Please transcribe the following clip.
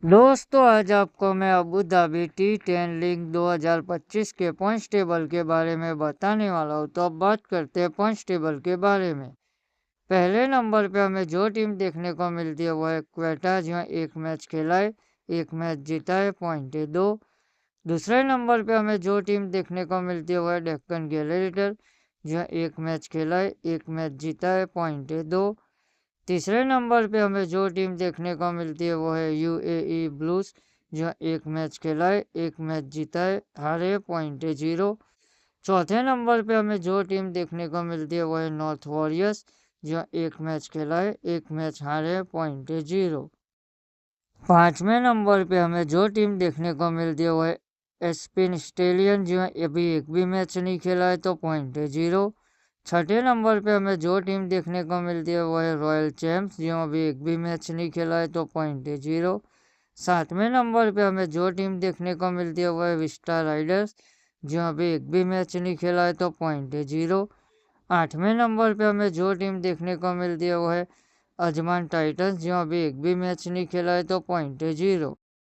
दोस्तों आज आपको मैं अबू धाबी T10 लीग 2025 के पॉइंट्स टेबल के बारे में बताने वाला हूँ। तो अब बात करते हैं पॉइंट्स टेबल के बारे में। पहले नंबर पे हमें जो टीम देखने को मिलती है वो है क्वेटा, जहाँ एक मैच खेला है, एक मैच जीता है, पॉइंट है 2। दूसरे नंबर पे हमें जो टीम देखने को मिलती है वो है डेक्कन ग्लेडिएटर, जहाँ एक मैच खेला है, एक मैच जीता है, पॉइंट है 2। तीसरे नंबर पे हमें जो टीम देखने को मिलती है वो है यूएई ब्लूज, जो एक मैच खेला है, एक मैच जीता है, हारे, पॉइंट है 0। चौथे नंबर पे हमें जो टीम देखने को मिलती है वो है नॉर्थ वॉरियर्स, जो एक मैच खेला है, एक मैच हारे, पॉइंट है 0। पाँचवें नंबर पे हमें जो टीम देखने को मिलती है वो है एस्पिन स्टेलियन, जो अभी एक भी मैच नहीं खेला है, तो पॉइंट है 0। छठे नंबर पे हमें जो टीम देखने को मिलती है वो है रॉयल चैम्प्स, जो अभी एक भी मैच नहीं खेला है, तो पॉइंट है 0। सातवें नंबर पे हमें जो टीम देखने को मिलती है वो है विस्टा राइडर्स, जो अभी एक भी मैच नहीं खेला है, तो पॉइंट है 0। आठवें नंबर पे हमें जो टीम देखने को मिलती है वो है अजमान टाइटंस, जो अभी एक भी मैच नहीं खेला है, तो पॉइंट है 0।